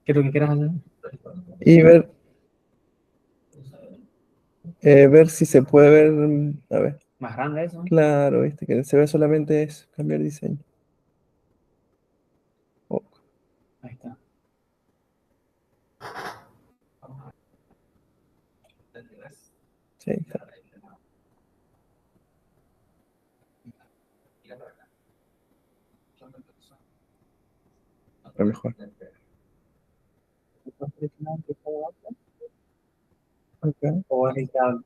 ¿Qué es lo que quieras hacer? Y ver si se puede ver, a ver. Más grande eso. Claro, viste, que se ve solamente es cambiar diseño. Oh, Ahí está. sí, ahí está. A lo mejor. Okay. O es el que habla.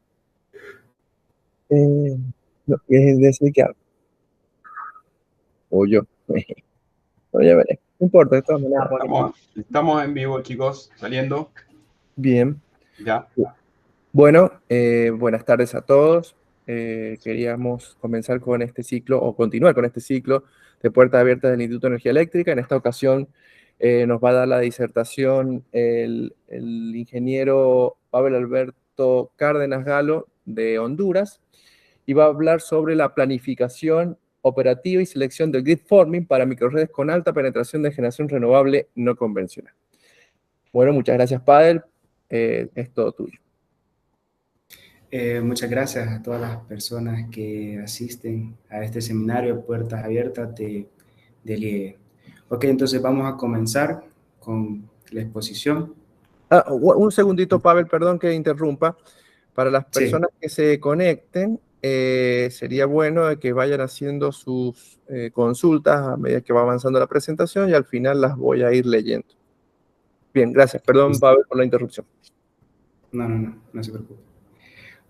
No, es decir que hablo. O yo. Pero ya veré. No importa, de todas maneras. Estamos en vivo, chicos, saliendo. Bien. Ya. Bueno, buenas tardes a todos. Queríamos comenzar con este ciclo, o continuar con este ciclo de Puertas Abiertas del Instituto de Energía Eléctrica. En esta ocasión nos va a dar la disertación el ingeniero Pavel Alberto Cárdenas Galo de Honduras, y va a hablar sobre la planificación operativa y selección del grid forming para microredes con alta penetración de generación renovable no convencional. Bueno, muchas gracias, Pavel. Es todo tuyo. Muchas gracias a todas las personas que asisten a este seminario Puertas Abiertas del IEE. Ok, entonces vamos a comenzar con la exposición. Un segundito, Pavel, perdón que interrumpa. Para las personas que se conecten, sería bueno que vayan haciendo sus consultas a medida que va avanzando la presentación, y al final las voy a ir leyendo. Bien, gracias. Perdón, Pavel, por la interrupción. No se preocupe.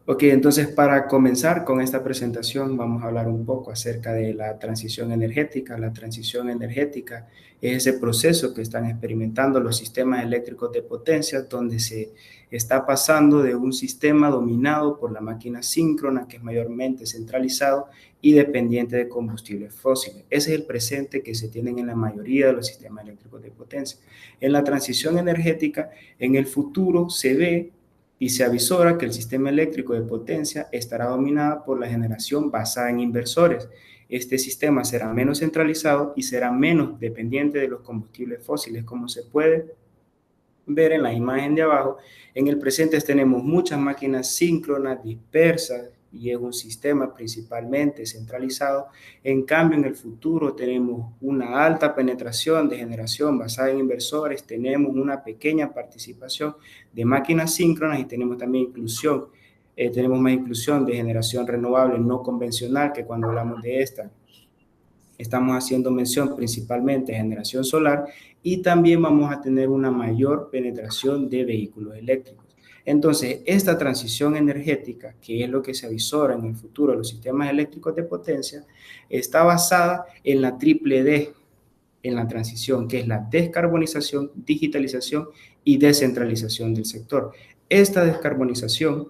Ok, entonces para comenzar con esta presentación vamos a hablar un poco acerca de la transición energética. La transición energética es ese proceso que están experimentando los sistemas eléctricos de potencia, donde se está pasando de un sistema dominado por la máquina síncrona, que es mayormente centralizado y dependiente de combustibles fósiles. Ese es el presente que se tienen en la mayoría de los sistemas eléctricos de potencia. En la transición energética, en el futuro se ve y se avisora que el sistema eléctrico de potencia estará dominado por la generación basada en inversores. Este sistema será menos centralizado y será menos dependiente de los combustibles fósiles, como se puede ver en la imagen de abajo. En el presente tenemos muchas máquinas síncronas dispersas y es un sistema principalmente centralizado. En cambio, en el futuro tenemos una alta penetración de generación basada en inversores, tenemos una pequeña participación de máquinas síncronas y tenemos también inclusión. Tenemos más inclusión de generación renovable no convencional, que cuando hablamos de esta estamos haciendo mención principalmente de generación solar, y también vamos a tener una mayor penetración de vehículos eléctricos. Entonces, esta transición energética, que es lo que se avisora en el futuro de los sistemas eléctricos de potencia, está basada en la triple D, en la transición, que es la descarbonización, digitalización y descentralización del sector. Esta descarbonización,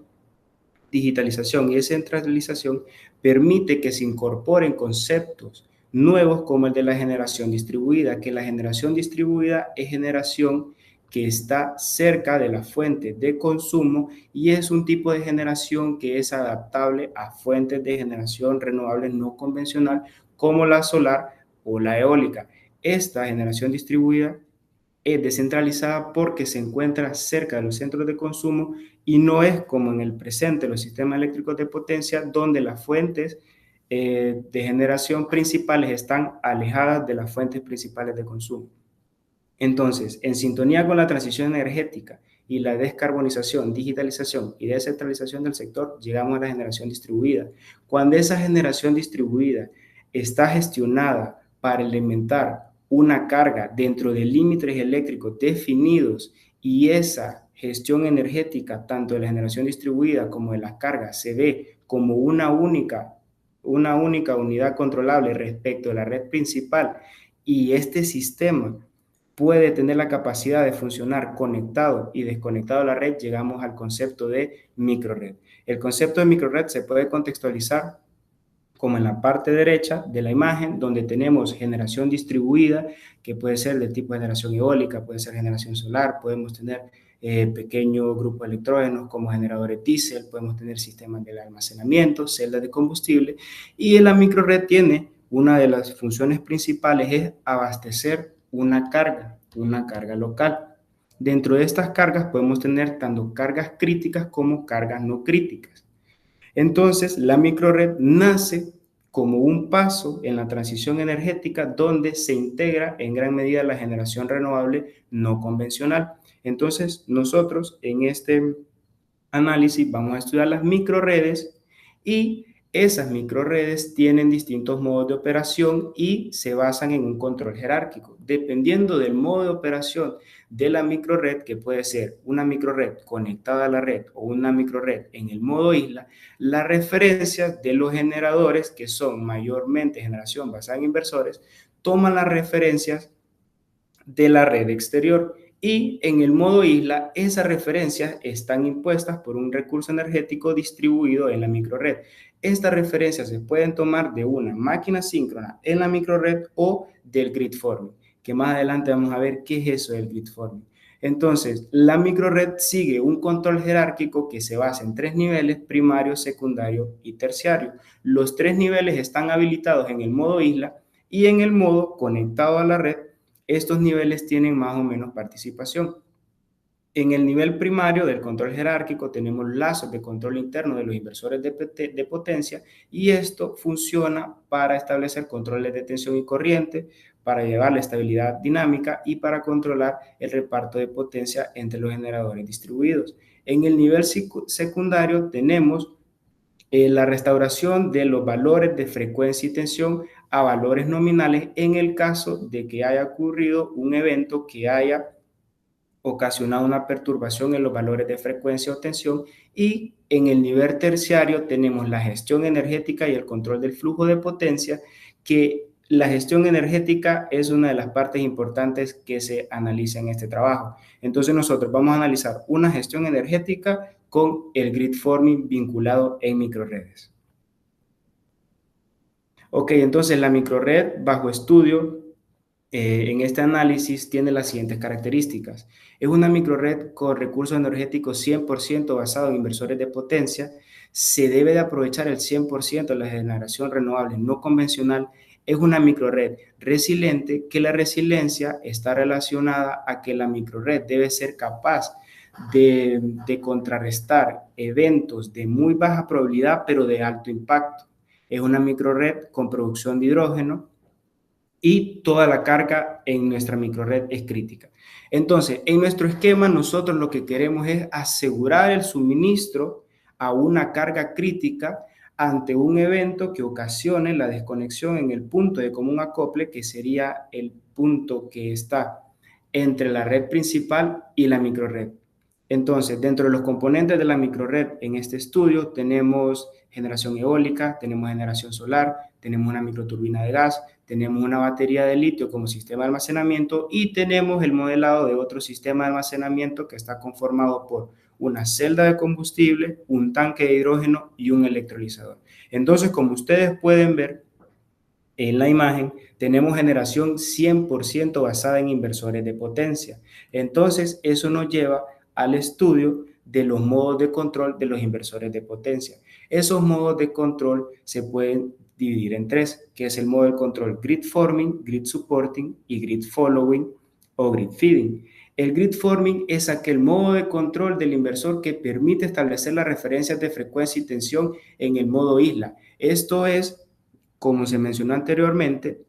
digitalización y descentralización permite que se incorporen conceptos nuevos como el de la generación distribuida, que la generación distribuida es generación que está cerca de la fuente de consumo y es un tipo de generación que es adaptable a fuentes de generación renovable no convencional como la solar o la eólica. Esta generación distribuida es descentralizada porque se encuentra cerca de los centros de consumo y no es como en el presente los sistemas eléctricos de potencia, donde las fuentes de generación principales están alejadas de las fuentes principales de consumo. Entonces, en sintonía con la transición energética y la descarbonización, digitalización y descentralización del sector, llegamos a la generación distribuida. Cuando esa generación distribuida está gestionada para alimentar una carga dentro de límites eléctricos definidos y esa gestión energética, tanto de la generación distribuida como de las cargas, se ve como una única unidad controlable respecto a la red principal, y este sistema puede tener la capacidad de funcionar conectado y desconectado a la red, llegamos al concepto de microred. El concepto de microred se puede contextualizar como en la parte derecha de la imagen, donde tenemos generación distribuida, que puede ser de tipo generación eólica, puede ser generación solar, podemos tener pequeños grupos de electrógenos como generadores diésel, podemos tener sistemas de almacenamiento, celdas de combustible, y en la microred tiene una de las funciones principales es abastecer una carga local. Dentro de estas cargas podemos tener tanto cargas críticas como cargas no críticas. Entonces, la microred nace como un paso en la transición energética donde se integra en gran medida la generación renovable no convencional. Entonces, nosotros en este análisis vamos a estudiar las microredes y esas microredes tienen distintos modos de operación y se basan en un control jerárquico. Dependiendo del modo de operación de la microred, que puede ser una microred conectada a la red o una microred en el modo isla, las referencias de los generadores, que son mayormente generación basada en inversores, toman las referencias de la red exterior. Y en el modo isla, esas referencias están impuestas por un recurso energético distribuido en la microred. Estas referencias se pueden tomar de una máquina síncrona en la microred o del grid forming, que más adelante vamos a ver qué es eso del grid forming. Entonces, la microred sigue un control jerárquico que se basa en 3 niveles: primario, secundario y terciario. Los 3 niveles están habilitados en el modo isla y en el modo conectado a la red. Estos niveles tienen más o menos participación. En el nivel primario del control jerárquico tenemos lazos de control interno de los inversores de potencia, y esto funciona para establecer controles de tensión y corriente, para llevar la estabilidad dinámica y para controlar el reparto de potencia entre los generadores distribuidos. En el nivel secundario tenemos la restauración de los valores de frecuencia y tensión a valores nominales en el caso de que haya ocurrido un evento que haya ocasionado una perturbación en los valores de frecuencia o tensión. Y en el nivel terciario tenemos la gestión energética y el control del flujo de potencia, que la gestión energética es una de las partes importantes que se analiza en este trabajo. Entonces nosotros vamos a analizar una gestión energética con el grid forming vinculado en microredes. Ok, entonces la microred bajo estudio en este análisis tiene las siguientes características. Es una microred con recursos energéticos 100% basado en inversores de potencia. Se debe de aprovechar el 100% de la generación renovable no convencional. Es una microred resiliente, que la resiliencia está relacionada a que la microred debe ser capaz de contrarrestar eventos de muy baja probabilidad pero de alto impacto. Es una microred con producción de hidrógeno y toda la carga en nuestra microred es crítica. Entonces, en nuestro esquema nosotros lo que queremos es asegurar el suministro a una carga crítica ante un evento que ocasione la desconexión en el punto de común acople, que sería el punto que está entre la red principal y la microred. Entonces, dentro de los componentes de la microred en este estudio tenemos generación eólica, tenemos generación solar, tenemos una microturbina de gas, tenemos una batería de litio como sistema de almacenamiento y tenemos el modelado de otro sistema de almacenamiento que está conformado por una celda de combustible, un tanque de hidrógeno y un electrolizador. Entonces, como ustedes pueden ver en la imagen, tenemos generación 100% basada en inversores de potencia. Entonces, eso nos lleva al estudio de los modos de control de los inversores de potencia. Esos modos de control se pueden dividir en 3, que es el modo de control grid forming, grid supporting y grid following o grid feeding. El grid forming es aquel modo de control del inversor que permite establecer las referencias de frecuencia y tensión en el modo isla. Esto es, como se mencionó anteriormente,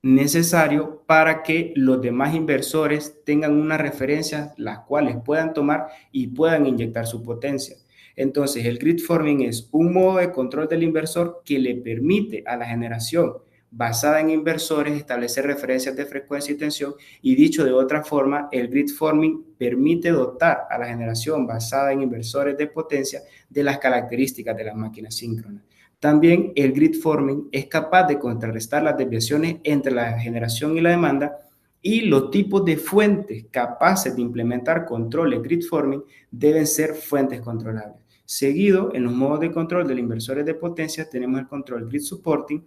necesario para que los demás inversores tengan unas referencias las cuales puedan tomar y puedan inyectar su potencia. Entonces, el grid forming es un modo de control del inversor que le permite a la generación basada en inversores establecer referencias de frecuencia y tensión, y dicho de otra forma, el grid forming permite dotar a la generación basada en inversores de potencia de las características de las máquinas síncronas. También el grid forming es capaz de contrarrestar las desviaciones entre la generación y la demanda, y los tipos de fuentes capaces de implementar controles grid forming deben ser fuentes controlables. Seguido, en los modos de control de los inversores de potencia tenemos el control grid supporting,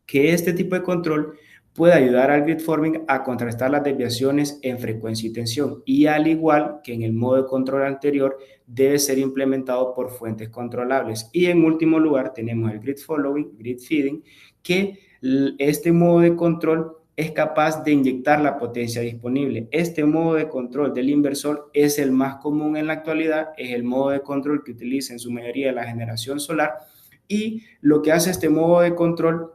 que este tipo de control puede ayudar al grid forming a contrarrestar las desviaciones en frecuencia y tensión, y al igual que en el modo de control anterior, debe ser implementado por fuentes controlables. Y en último lugar tenemos el grid following, grid feeding, que Este modo de control es capaz de inyectar la potencia disponible. Este modo de control del inversor es el más común en la actualidad, es el modo de control que utiliza en su mayoría la generación solar, y lo que hace este modo de control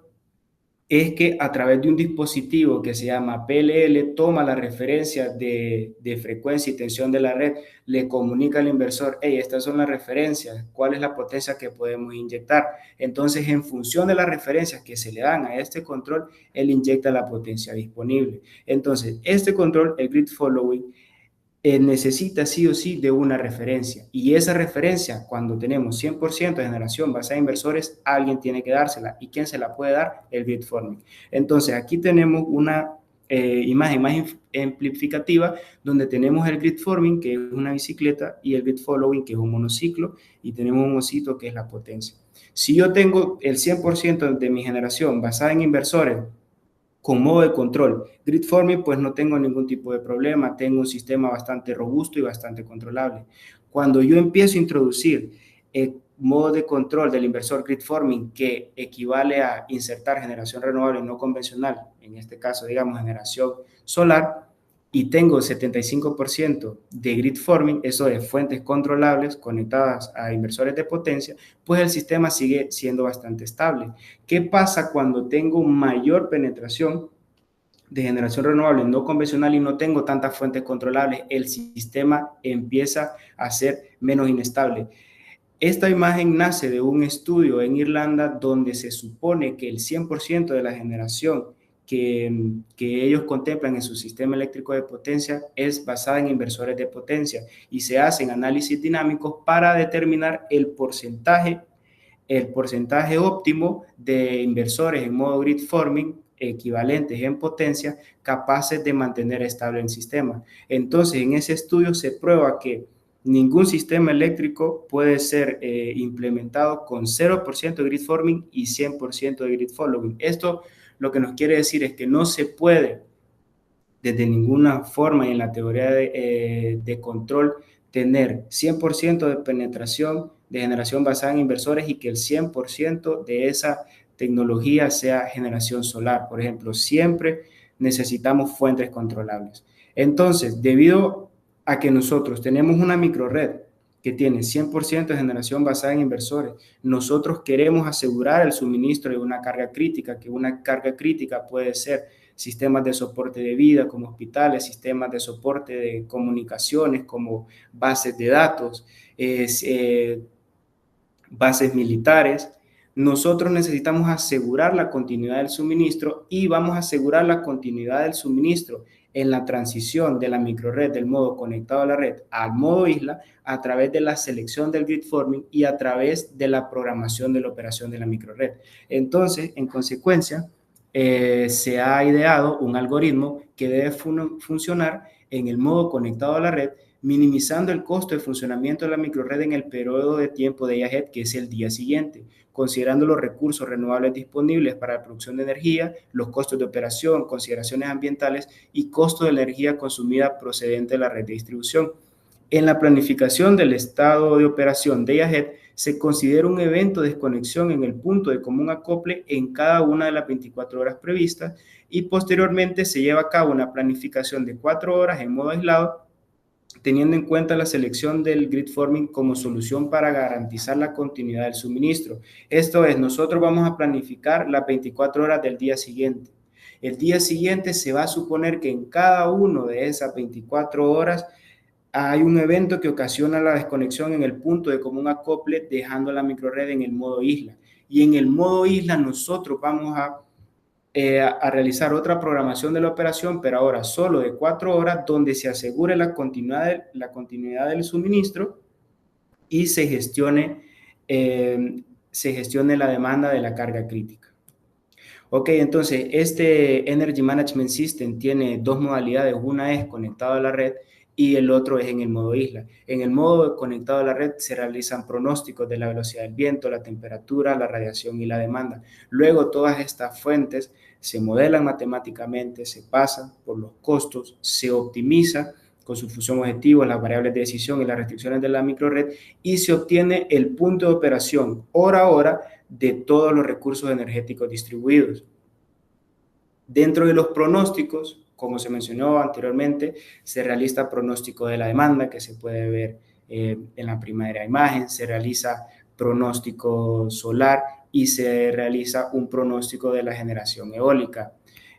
es que a través de un dispositivo que se llama PLL toma la referencia de frecuencia y tensión de la red, le comunica al inversor, hey, estas son las referencias, ¿cuál es la potencia que podemos inyectar? Entonces, en función de las referencias que se le dan a este control, él inyecta la potencia disponible. Entonces, este control, el grid following, necesita sí o sí de una referencia, y esa referencia, cuando tenemos 100% de generación basada en inversores, alguien tiene que dársela. ¿Y quién se la puede dar? El grid forming. Entonces aquí tenemos una imagen más ejemplificativa, donde tenemos el grid forming, que es una bicicleta, y el grid following, que es un monociclo, y tenemos un osito, que es la potencia. Si yo tengo el 100% de mi generación basada en inversores con modo de control grid forming, pues no tengo ningún tipo de problema, tengo un sistema bastante robusto y bastante controlable. Cuando yo empiezo a introducir el modo de control del inversor grid forming, que equivale a insertar generación renovable no convencional, en este caso digamos generación solar, y tengo 75% de grid forming, eso de fuentes controlables conectadas a inversores de potencia, pues el sistema sigue siendo bastante estable. ¿Qué pasa cuando tengo mayor penetración de generación renovable no convencional y no tengo tantas fuentes controlables? El sistema empieza a ser menos inestable. Esta imagen nace de un estudio en Irlanda, donde se supone que el 100% de la generación que ellos contemplan en su sistema eléctrico de potencia es basada en inversores de potencia, y se hacen análisis dinámicos para determinar el porcentaje óptimo de inversores en modo grid forming equivalentes en potencia, capaces de mantener estable el sistema. Entonces, en ese estudio se prueba que ningún sistema eléctrico puede ser implementado con 0% de grid forming y 100% de grid following. Esto lo que nos quiere decir es que no se puede, desde ninguna forma, en la teoría de control, tener 100% de penetración de generación basada en inversores y que el 100% de esa tecnología sea generación solar. Por ejemplo, siempre necesitamos fuentes controlables. Entonces, debido a que nosotros tenemos una microred que tiene 100% de generación basada en inversores, nosotros queremos asegurar el suministro de una carga crítica, que una carga crítica puede ser sistemas de soporte de vida como hospitales, sistemas de soporte de comunicaciones como bases de datos, bases militares. Nosotros necesitamos asegurar la continuidad del suministro, y vamos a asegurar la continuidad del suministro en la transición de la microred del modo conectado a la red al modo isla, a través de la selección del grid forming y a través de la programación de la operación de la microred. Entonces, en consecuencia, se ha ideado un algoritmo que debe funcionar en el modo conectado a la red, minimizando el costo de funcionamiento de la microred en el periodo de tiempo de day-ahead, que es el día siguiente, considerando los recursos renovables disponibles para la producción de energía, los costos de operación, consideraciones ambientales y costo de la energía consumida procedente de la red de distribución. En la planificación del estado de operación day-ahead, se considera un evento de desconexión en el punto de común acople en cada una de las 24 horas previstas, y posteriormente se lleva a cabo una planificación de 4 horas en modo aislado, teniendo en cuenta la selección del grid forming como solución para garantizar la continuidad del suministro. Esto es, nosotros vamos a planificar las 24 horas del día siguiente. El día siguiente se va a suponer que en cada una de esas 24 horas hay un evento que ocasiona la desconexión en el punto de común acople, dejando la microred en el modo isla. Y en el modo isla nosotros vamos a realizar otra programación de la operación, pero ahora solo de 4 horas, donde se asegure la continuidad del suministro y se gestione la demanda de la carga crítica. Ok, entonces este Energy Management System tiene dos modalidades. Una es conectado a la red y el otro es en el modo isla. En el modo conectado a la red se realizan pronósticos de la velocidad del viento, la temperatura, la radiación y la demanda. Luego todas estas fuentes se modelan matemáticamente, se pasan por los costos, se optimiza con su función objetivo, las variables de decisión y las restricciones de la microred, y se obtiene el punto de operación hora a hora de todos los recursos energéticos distribuidos. Dentro de los pronósticos, como se mencionó anteriormente, se realiza pronóstico de la demanda, que se puede ver en la primera imagen, se realiza pronóstico solar y se realiza un pronóstico de la generación eólica.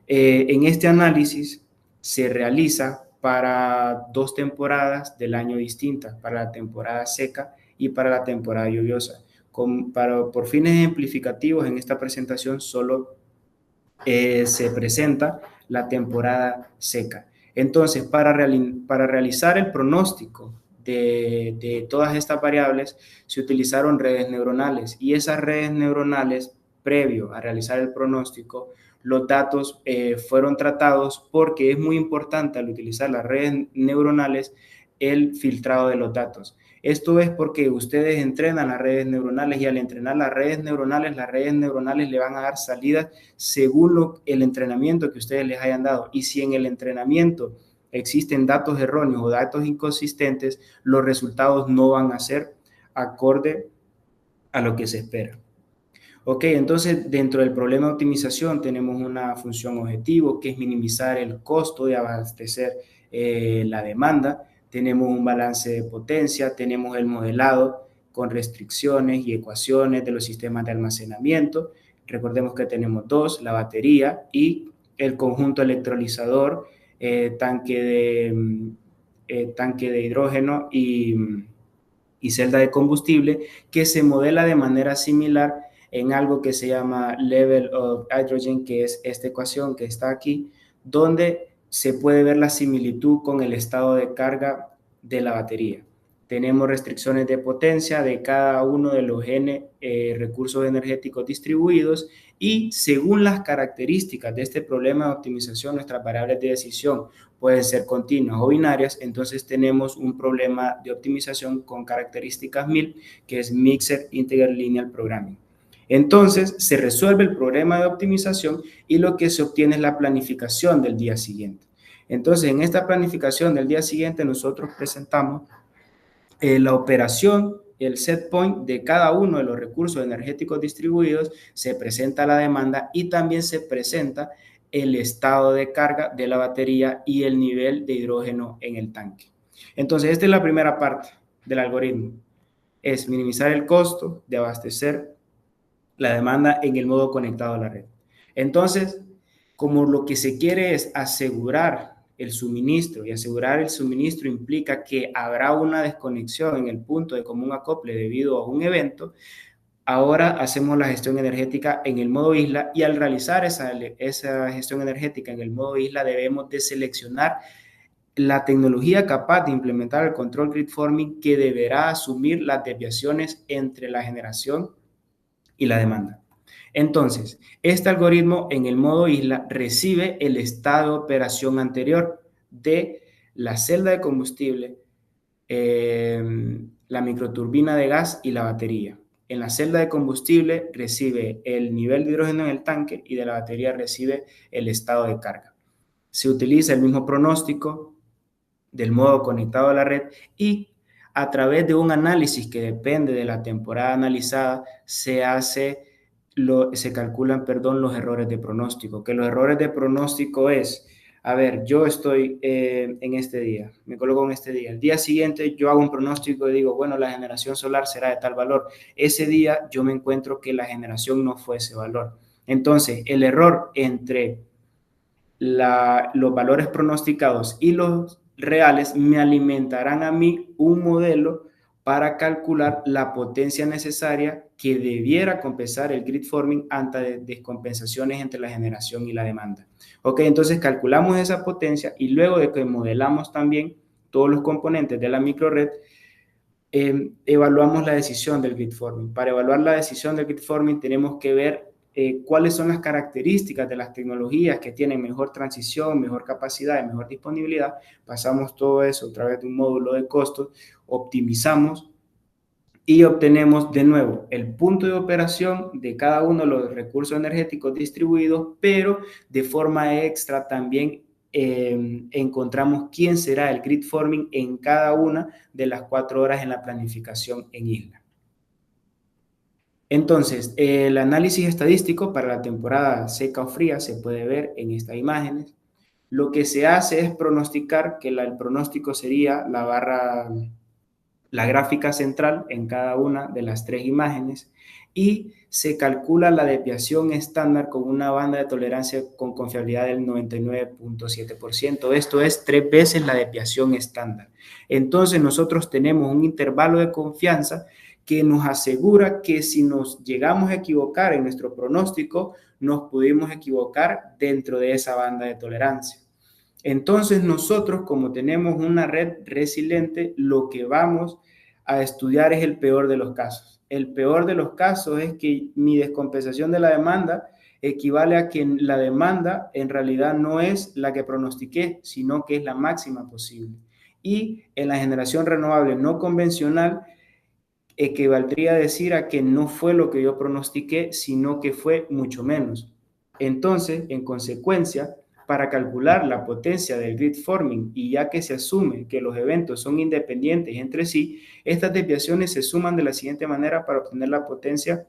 En este análisis se realiza para 2 temporadas del año distintas, para la temporada seca y para la temporada lluviosa. Por fines ejemplificativos, en esta presentación solo se presenta la temporada seca. Entonces, para realizar el pronóstico de todas estas variables, se utilizaron redes neuronales, y esas redes neuronales, previo a realizar el pronóstico, los datos fueron tratados, porque es muy importante al utilizar las redes neuronales el filtrado de los datos. Esto es porque ustedes entrenan las redes neuronales, y al entrenar las redes neuronales le van a dar salidas según el entrenamiento que ustedes les hayan dado. Y si en el entrenamiento existen datos erróneos o datos inconsistentes, los resultados no van a ser acorde a lo que se espera. Ok, entonces dentro del problema de optimización tenemos una función objetivo, que es minimizar el costo de abastecer la demanda. Tenemos un balance de potencia, tenemos el modelado con restricciones y ecuaciones de los sistemas de almacenamiento. Recordemos que tenemos dos: la batería y el conjunto electrolizador, tanque de hidrógeno y celda de combustible, que se modela de manera similar en algo que se llama Level of Hydrogen, que es esta ecuación que está aquí, donde se puede ver la similitud con el estado de carga de la batería. Tenemos restricciones de potencia de cada uno de los N recursos energéticos distribuidos, y según las características de este problema de optimización, nuestras variables de decisión pueden ser continuas o binarias. Entonces tenemos un problema de optimización con características MIL, que es Mixed Integer Linear Programming. Entonces se resuelve el problema de optimización, y lo que se obtiene es la planificación del día siguiente. Entonces, en esta planificación del día siguiente nosotros presentamos la operación, el set point de cada uno de los recursos energéticos distribuidos, se presenta la demanda y también se presenta el estado de carga de la batería y el nivel de hidrógeno en el tanque. Entonces, esta es la primera parte del algoritmo: es minimizar el costo de abastecer la demanda en el modo conectado a la red. Entonces, como lo que se quiere es asegurar el suministro, y asegurar el suministro implica que habrá una desconexión en el punto de común acople debido a un evento, ahora hacemos la gestión energética en el modo isla, y al realizar esa gestión energética en el modo isla debemos de seleccionar la tecnología capaz de implementar el control grid forming, que deberá asumir las desviaciones entre la generación y la demanda. Entonces, este algoritmo en el modo isla recibe el estado de operación anterior de la celda de combustible, la microturbina de gas y la batería. En la celda de combustible recibe el nivel de hidrógeno en el tanque, y de la batería recibe el estado de carga. Se utiliza el mismo pronóstico del modo conectado a la red, y a través de un análisis que depende de la temporada analizada se calculan los errores de pronóstico. Que los errores de pronóstico es, a ver, yo estoy en este día, me coloco en este día, el día siguiente yo hago un pronóstico y digo, bueno, la generación solar será de tal valor. Ese día yo me encuentro que la generación no fue ese valor. Entonces, el error entre los valores pronosticados y los reales me alimentarán a mí un modelo para calcular la potencia necesaria que debiera compensar el grid forming ante descompensaciones entre la generación y la demanda. Ok, entonces calculamos esa potencia, y luego de que modelamos también todos los componentes de la microred, evaluamos la decisión del grid forming. Para evaluar la decisión del grid forming tenemos que ver cuáles son las características de las tecnologías que tienen mejor transición, mejor capacidad y mejor disponibilidad. Pasamos todo eso a través de un módulo de costos, optimizamos y obtenemos de nuevo el punto de operación de cada uno de los recursos energéticos distribuidos, pero de forma extra también encontramos quién será el grid forming en cada una de las 4 horas en la planificación en isla. Entonces, el análisis estadístico para la temporada seca o fría se puede ver en estas imágenes. Lo que se hace es pronosticar, que el pronóstico sería la gráfica central en cada una de las tres imágenes, y se calcula la desviación estándar con una banda de tolerancia con confiabilidad del 99.7%. Esto es 3 veces la desviación estándar. Entonces nosotros tenemos un intervalo de confianza que nos asegura que si nos llegamos a equivocar en nuestro pronóstico, nos pudimos equivocar dentro de esa banda de tolerancia. Entonces nosotros, como tenemos una red resiliente, lo que vamos a estudiar es el peor de los casos. El peor de los casos es que mi descompensación de la demanda equivale a que la demanda en realidad no es la que pronostiqué, sino que es la máxima posible. Y en la generación renovable no convencional equivaldría a decir a que no fue lo que yo pronostiqué, sino que fue mucho menos. Entonces, en consecuencia, para calcular la potencia del grid forming, y ya que se asume que los eventos son independientes entre sí, estas desviaciones se suman de la siguiente manera para obtener la potencia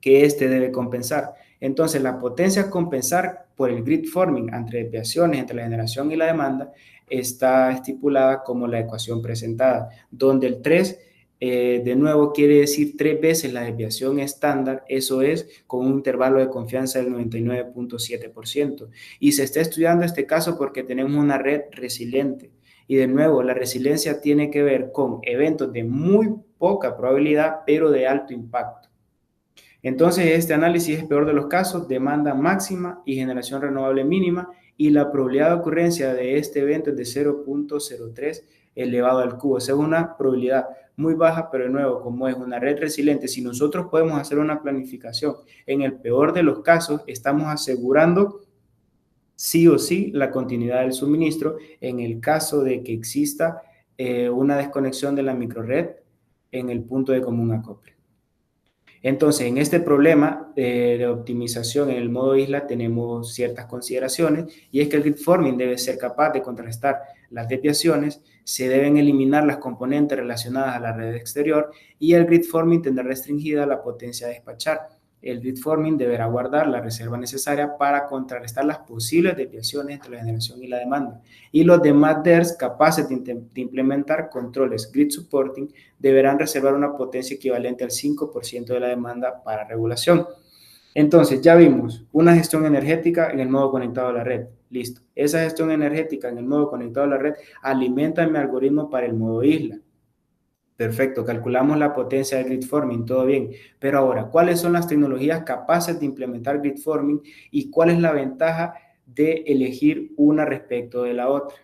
que éste debe compensar. Entonces, la potencia a compensar por el grid forming entre desviaciones entre la generación y la demanda está estipulada como la ecuación presentada, donde el 3 de nuevo quiere decir 3 veces la desviación estándar, eso es con un intervalo de confianza del 99.7%. Y se está estudiando este caso porque tenemos una red resiliente. Y de nuevo, la resiliencia tiene que ver con eventos de muy poca probabilidad, pero de alto impacto. Entonces, este análisis es peor de los casos, demanda máxima y generación renovable mínima, y la probabilidad de ocurrencia de este evento es de 0.03 elevado al cubo. Esa es una probabilidad muy baja, pero de nuevo, como es una red resiliente, si nosotros podemos hacer una planificación, en el peor de los casos, estamos asegurando sí o sí la continuidad del suministro en el caso de que exista una desconexión de la microred en el punto de común acople. Entonces, en este problema de optimización en el modo isla tenemos ciertas consideraciones, y es que el grid forming debe ser capaz de contrarrestar las desviaciones, se deben eliminar las componentes relacionadas a la red exterior, y el grid forming tendrá restringida la potencia a despachar. El grid forming deberá guardar la reserva necesaria para contrarrestar las posibles desviaciones entre la generación y la demanda. Y los demás DERs capaces de implementar controles grid supporting deberán reservar una potencia equivalente al 5% de la demanda para regulación. Entonces, ya vimos una gestión energética en el modo conectado a la red. Listo. Esa gestión energética en el modo conectado a la red alimenta mi algoritmo para el modo isla. Perfecto, calculamos la potencia del grid forming, todo bien. Pero ahora, ¿cuáles son las tecnologías capaces de implementar grid forming y cuál es la ventaja de elegir una respecto de la otra?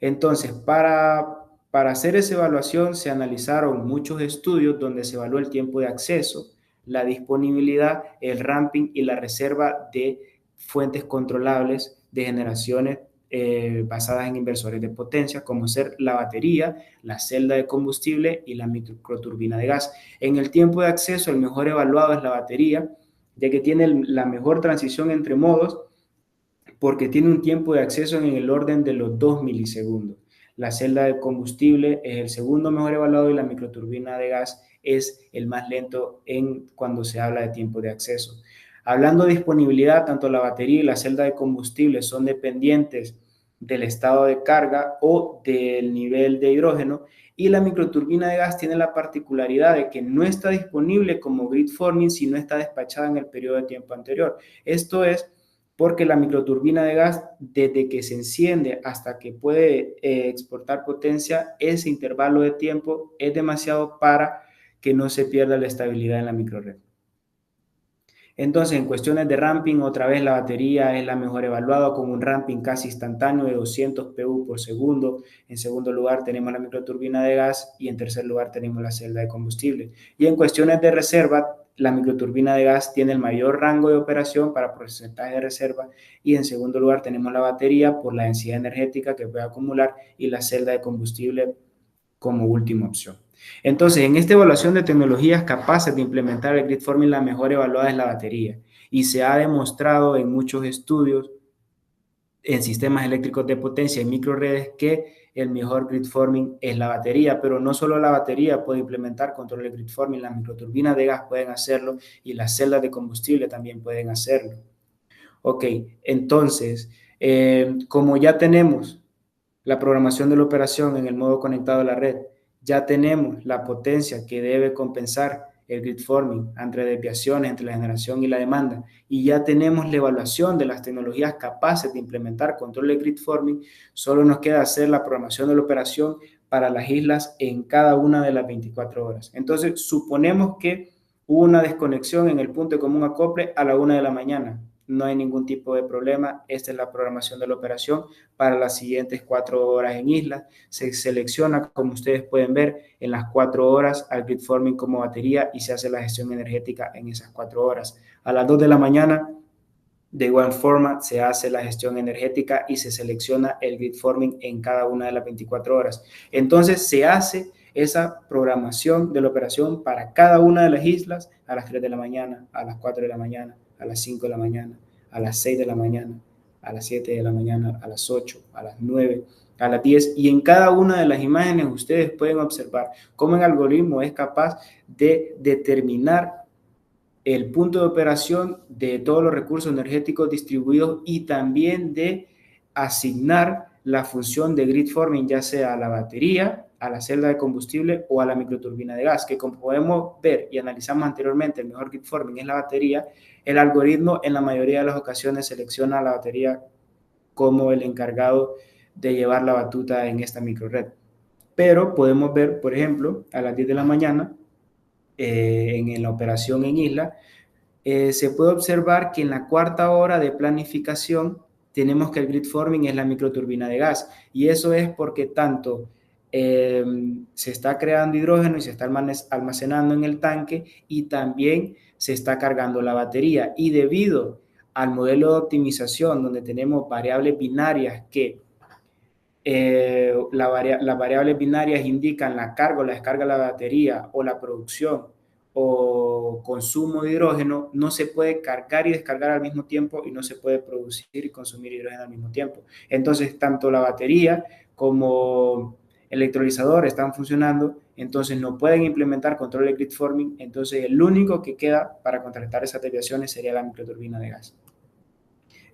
Entonces, para hacer esa evaluación se analizaron muchos estudios donde se evaluó el tiempo de acceso, la disponibilidad, el ramping y la reserva de fuentes controlables de generaciones basadas en inversores de potencia, como ser la batería, la celda de combustible y la microturbina de gas. En el tiempo de acceso, el mejor evaluado es la batería, ya que tiene la mejor transición entre modos, porque tiene un tiempo de acceso en el orden de los 2 milisegundos. La celda de combustible es el segundo mejor evaluado y la microturbina de gas es el más lento cuando se habla de tiempo de acceso. Hablando de disponibilidad, tanto la batería y la celda de combustible son dependientes del estado de carga o del nivel de hidrógeno, y la microturbina de gas tiene la particularidad de que no está disponible como grid forming si no está despachada en el periodo de tiempo anterior. Esto es porque la microturbina de gas, desde que se enciende hasta que puede exportar potencia, ese intervalo de tiempo es demasiado para que no se pierda la estabilidad en la microred. Entonces, en cuestiones de ramping, otra vez la batería es la mejor evaluada con un ramping casi instantáneo de 200 PU por segundo. En segundo lugar tenemos la microturbina de gas y en tercer lugar tenemos la celda de combustible. Y en cuestiones de reserva, la microturbina de gas tiene el mayor rango de operación para porcentaje de reserva, y en segundo lugar tenemos la batería por la densidad energética que puede acumular y la celda de combustible como última opción. Entonces, en esta evaluación de tecnologías capaces de implementar el grid forming, la mejor evaluada es la batería, y se ha demostrado en muchos estudios en sistemas eléctricos de potencia y microredes que el mejor grid forming es la batería, pero no solo la batería puede implementar control de grid forming, las microturbinas de gas pueden hacerlo y las celdas de combustible también pueden hacerlo. Ok, entonces, como ya tenemos la programación de la operación en el modo conectado a la red, ya tenemos la potencia que debe compensar el grid forming entre desviaciones entre la generación y la demanda, y ya tenemos la evaluación de las tecnologías capaces de implementar control de grid forming. Solo nos queda hacer la programación de la operación para las islas en cada una de las 24 horas. Entonces, suponemos que hubo una desconexión en el punto de común acople a la 1 de la mañana. No hay ningún tipo de problema. Esta es la programación de la operación para las siguientes 4 horas en islas. Se selecciona, como ustedes pueden ver, en las 4 horas al grid forming como batería y se hace la gestión energética en esas 4 horas. A las 2 de la mañana, de igual forma, se hace la gestión energética y se selecciona el grid forming en cada una de las 24 horas. Entonces, se hace esa programación de la operación para cada una de las islas a las 3 de la mañana, a las 4 de la mañana, a las 5 de la mañana, a las 6 de la mañana, a las 7 de la mañana, a las 8, a las 9, a las 10, y en cada una de las imágenes ustedes pueden observar cómo el algoritmo es capaz de determinar el punto de operación de todos los recursos energéticos distribuidos y también de asignar la función de grid forming, ya sea a la batería, a la celda de combustible o a la microturbina de gas, que como podemos ver y analizamos anteriormente, el mejor grid forming es la batería. El algoritmo en la mayoría de las ocasiones selecciona a la batería como el encargado de llevar la batuta en esta microred. Pero podemos ver, por ejemplo, a las 10 de la mañana, en la operación en isla, se puede observar que en la 4ª hora de planificación tenemos que el grid forming es la microturbina de gas, y eso es porque tanto se está creando hidrógeno y se está almacenando en el tanque, y también se está cargando la batería, y debido al modelo de optimización donde tenemos variables binarias que las variables binarias indican la carga o la descarga de la batería o la producción o consumo de hidrógeno, no se puede cargar y descargar al mismo tiempo y no se puede producir y consumir hidrógeno al mismo tiempo. Entonces, tanto la batería como el electrolizador están funcionando, entonces no pueden implementar control de grid forming, entonces el único que queda para contrarrestar esas desviaciones sería la microturbina de gas.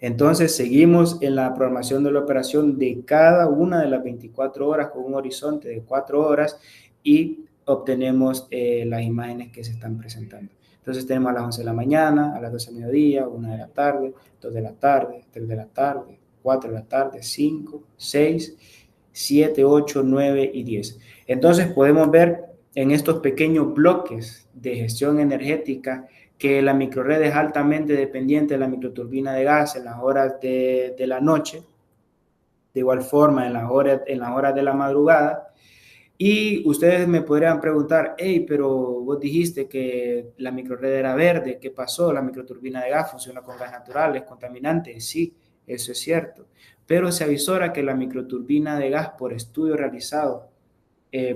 Entonces, seguimos en la programación de la operación de cada una de las 24 horas con un horizonte de 4 horas y obtenemos las imágenes que se están presentando. Entonces, tenemos a las 11 de la mañana, a las 12 de mediodía, 1 de la tarde, 2 de la tarde, 3 de la tarde, 4 de la tarde, 5, 6, 7, 8, 9 y 10. Entonces, podemos ver en estos pequeños bloques de gestión energética que la microred es altamente dependiente de la microturbina de gas en las horas de la noche, de igual forma en las horas de la madrugada. Y ustedes me podrían preguntar, hey, pero vos dijiste que la microred era verde, ¿qué pasó? La microturbina de gas funciona con gas natural, es contaminante. Sí, eso es cierto, pero se avisora que la microturbina de gas, por estudio realizado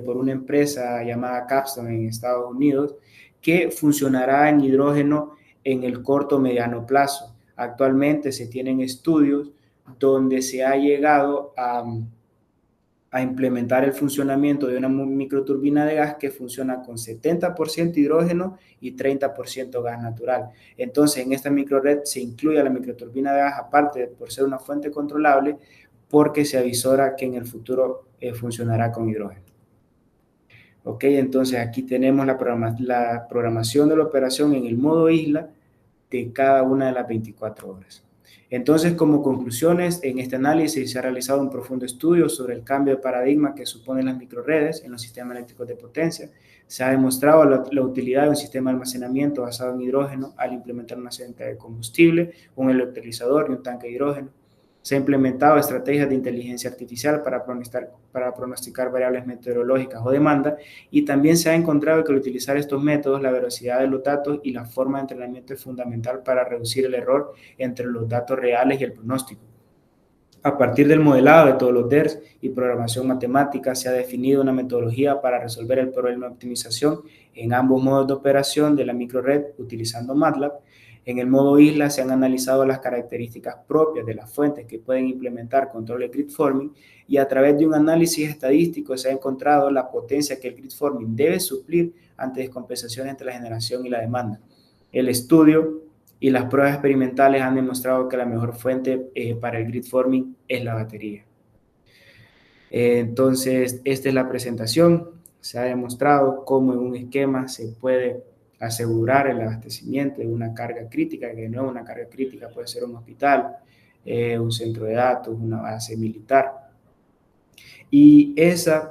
por una empresa llamada Capstone en Estados Unidos, que funcionará en hidrógeno en el corto mediano plazo. Actualmente se tienen estudios donde se ha llegado a implementar el funcionamiento de una microturbina de gas que funciona con 70% hidrógeno y 30% gas natural. Entonces, en esta microred se incluye la microturbina de gas, aparte por ser una fuente controlable, porque se avisora que en el futuro funcionará con hidrógeno. Ok, entonces aquí tenemos la programación de la operación en el modo isla de cada una de las 24 horas. Entonces, como conclusiones, en este análisis se ha realizado un profundo estudio sobre el cambio de paradigma que suponen las microredes en los sistemas eléctricos de potencia. Se ha demostrado la utilidad de un sistema de almacenamiento basado en hidrógeno al implementar una central de combustible, un electrolizador y un tanque de hidrógeno. Se han implementado estrategias de inteligencia artificial para pronosticar variables meteorológicas o demanda, y también se ha encontrado que al utilizar estos métodos, la velocidad de los datos y la forma de entrenamiento es fundamental para reducir el error entre los datos reales y el pronóstico. A partir del modelado de todos los DERs y programación matemática, se ha definido una metodología para resolver el problema de optimización en ambos modos de operación de la microred utilizando MATLAB. En el modo isla se han analizado las características propias de las fuentes que pueden implementar control de grid forming y a través de un análisis estadístico se ha encontrado la potencia que el grid forming debe suplir ante descompensaciones entre la generación y la demanda. El estudio y las pruebas experimentales han demostrado que la mejor fuente para el grid forming es la batería. Entonces, esta es la presentación. Se ha demostrado cómo en un esquema se puede asegurar el abastecimiento de una carga crítica, que no es una carga crítica, puede ser un hospital, un centro de datos, una base militar. Y esa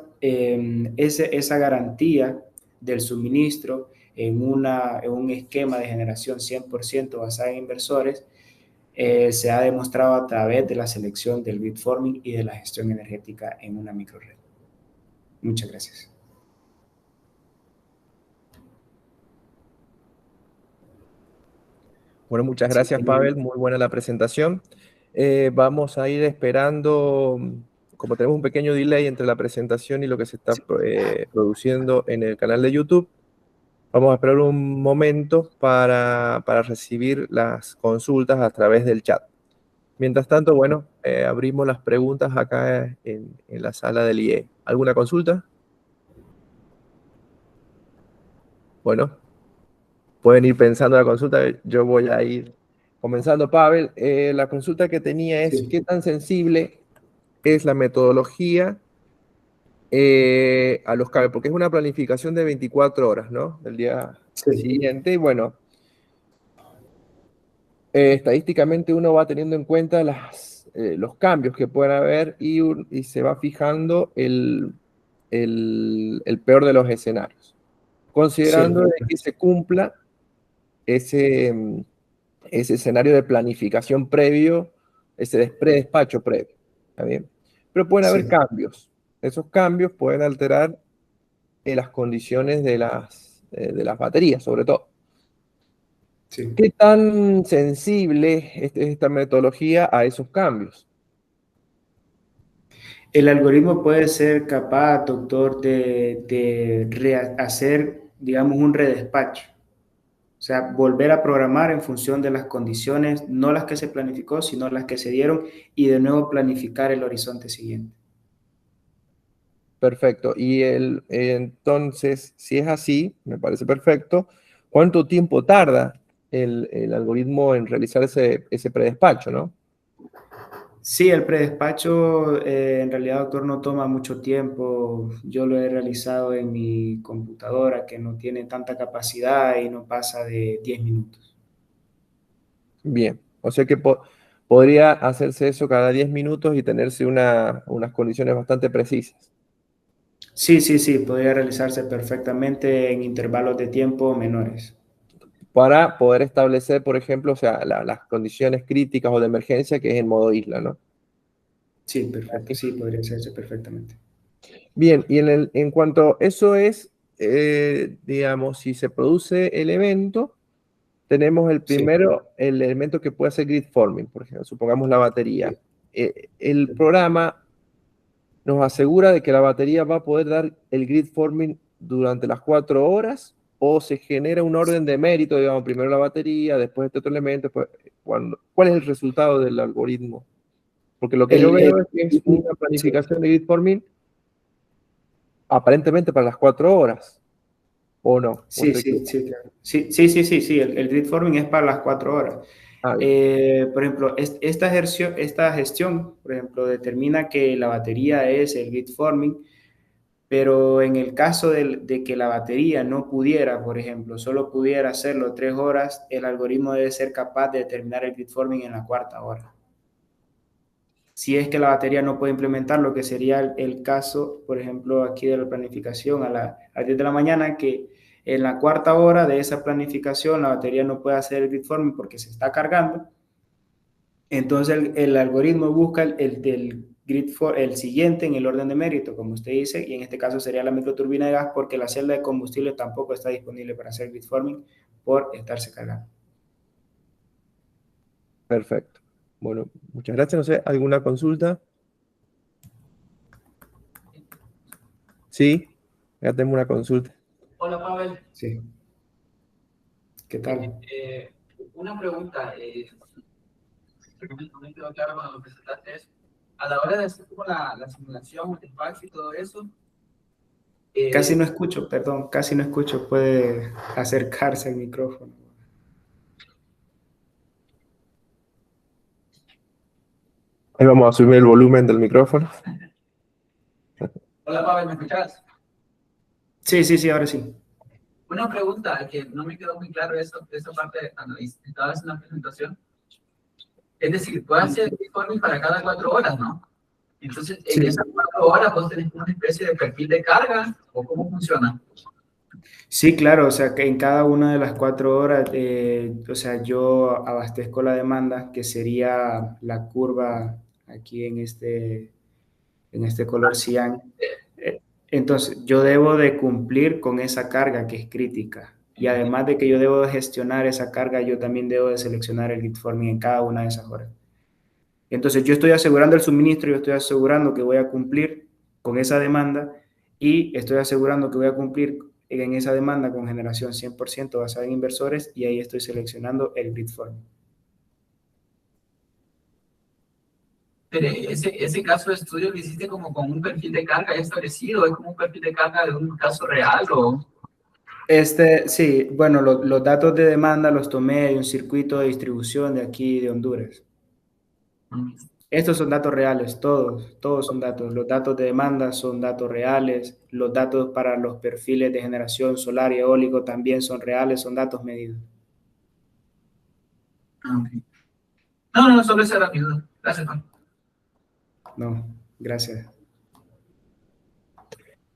garantía del suministro en un esquema de generación 100% basada en inversores se ha demostrado a través de la selección del grid forming y de la gestión energética en una microred. Muchas gracias. Bueno, muchas gracias, Pavel. Muy buena la presentación. Vamos a ir esperando, como tenemos un pequeño delay entre la presentación y lo que se está produciendo en el canal de YouTube, vamos a esperar un momento para recibir las consultas a través del chat. Mientras tanto, bueno, abrimos las preguntas acá en la sala del IE. ¿Alguna consulta? Bueno, pueden ir pensando la consulta, yo voy a ir comenzando. Pavel, la consulta que tenía es, ¿qué tan sensible es la metodología a los cambios? Porque es una planificación de 24 horas, ¿no? Del día siguiente, y bueno, estadísticamente uno va teniendo en cuenta los cambios que pueden haber y se va fijando el peor de los escenarios, considerando que se cumpla ese escenario de planificación previo, ese predespacho previo, ¿está bien? Pero pueden haber cambios. Esos cambios pueden alterar las condiciones de las baterías, sobre todo. Sí. ¿Qué tan sensible es esta metodología a esos cambios? El algoritmo puede ser capaz, doctor, de hacer, digamos, un redespacho. O sea, volver a programar en función de las condiciones, no las que se planificó, sino las que se dieron, y de nuevo planificar el horizonte siguiente. Perfecto. Y entonces, si es así, me parece perfecto, ¿cuánto tiempo tarda el algoritmo en realizar ese predespacho, no? Sí, el predespacho en realidad, doctor, no toma mucho tiempo. Yo lo he realizado en mi computadora que no tiene tanta capacidad y no pasa de 10 minutos. Bien, o sea que podría hacerse eso cada 10 minutos y tenerse unas condiciones bastante precisas. Sí, podría realizarse perfectamente en intervalos de tiempo menores. Para poder establecer, por ejemplo, o sea, las condiciones críticas o de emergencia, que es en modo isla, ¿no? Sí, perfecto, sí, podría hacerse perfectamente. Bien, y en cuanto eso es, digamos, si se produce el evento, tenemos el primero, el elemento que puede ser grid forming, por ejemplo, supongamos la batería. El programa nos asegura de que la batería va a poder dar el grid forming durante las 4 horas, o se genera un orden de mérito, digamos, primero la batería, después este otro elemento, después, ¿cuál es el resultado del algoritmo? Porque lo que yo veo es que es una planificación de grid forming aparentemente para las 4 horas, ¿o no? Sí, claro. Sí, el grid forming es para las 4 horas. Por ejemplo, esta gestión, por ejemplo, determina que la batería es el grid forming, pero en el caso de que la batería no pudiera, por ejemplo, solo pudiera hacerlo 3 horas, el algoritmo debe ser capaz de determinar el grid forming en la 4ª hora. Si es que la batería no puede implementar lo que sería el caso, por ejemplo, aquí de la planificación a las 10 de la mañana, que en la 4ª hora de esa planificación la batería no puede hacer el grid forming porque se está cargando. Entonces el algoritmo busca el siguiente en el orden de mérito, como usted dice, y en este caso sería la microturbina de gas, porque la celda de combustible tampoco está disponible para hacer grid forming por estarse cargando. Perfecto. Bueno, muchas gracias. No sé, ¿alguna consulta? Sí, ya tengo una consulta. Hola, Pavel. Sí. ¿Qué tal? una pregunta, porque no me quedó claro cuando presentaste eso. A la hora de hacer como la simulación, el patch y todo eso. Casi no escucho, perdón, casi no escucho. Puede acercarse al micrófono. Ahí vamos a subir el volumen del micrófono. Hola, Pavel, ¿me escuchas? Sí, ahora sí. Una pregunta que no me quedó muy claro esa parte cuando estabas en la presentación. Es decir, puedes hacer informes para cada 4 horas, ¿no? Entonces, en Sí. esas 4 horas vos tenés una especie de perfil de carga, ¿o cómo funciona? Sí, claro, o sea, que en cada una de las 4 horas, o sea, yo abastezco la demanda, que sería la curva aquí en este color cian. Entonces, yo debo de cumplir con esa carga que es crítica. Y además de que yo debo de gestionar esa carga, yo también debo de seleccionar el grid forming en cada una de esas horas. Entonces, yo estoy asegurando el suministro, yo estoy asegurando que voy a cumplir con esa demanda y estoy asegurando que voy a cumplir en esa demanda con generación 100% basada en inversores, y ahí estoy seleccionando el grid forming. Pero ese caso de estudio lo hiciste como con un perfil de carga ya establecido, ¿es como un perfil de carga de un caso real o...? Sí, bueno, los datos de demanda los tomé de un circuito de distribución de aquí de Honduras. Estos son datos reales, todos son datos. Los datos de demanda son datos reales, los datos para los perfiles de generación solar y eólico también son reales, son datos medidos. Okay. No, solo esa era mi duda. Gracias, Juan. No, gracias.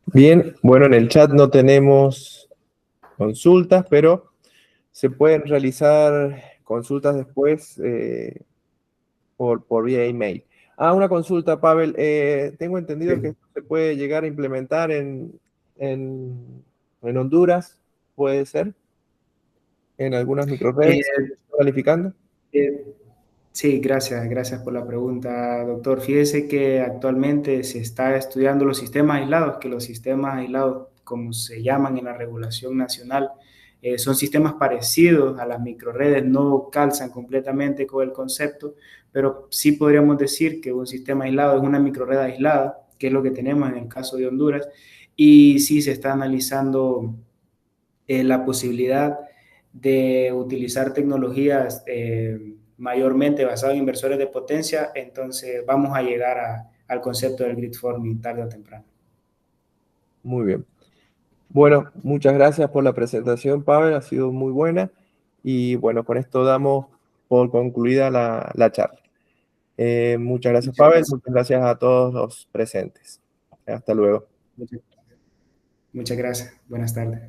Bien, bueno, en el chat no tenemos consultas, pero se pueden realizar consultas después por vía email. Una consulta, Pavel. Tengo entendido Sí. que esto se puede llegar a implementar en Honduras, ¿puede ser? En algunas microredes, Eh, calificando. Sí, gracias por la pregunta, doctor. Fíjese que actualmente se está estudiando los sistemas aislados, que los sistemas aislados, como se llaman en la regulación nacional, son sistemas parecidos a las microredes, no calzan completamente con el concepto, pero sí podríamos decir que un sistema aislado es una microred aislada, que es lo que tenemos en el caso de Honduras, y sí se está analizando la posibilidad de utilizar tecnologías mayormente basadas en inversores de potencia. Entonces vamos a llegar al concepto del grid forming tarde o temprano. Muy bien. Bueno, muchas gracias por la presentación, Pavel, ha sido muy buena. Y bueno, con esto damos por concluida la charla. Muchas gracias, Pavel. Muchas gracias a todos los presentes. Hasta luego. Muchas gracias. Buenas tardes.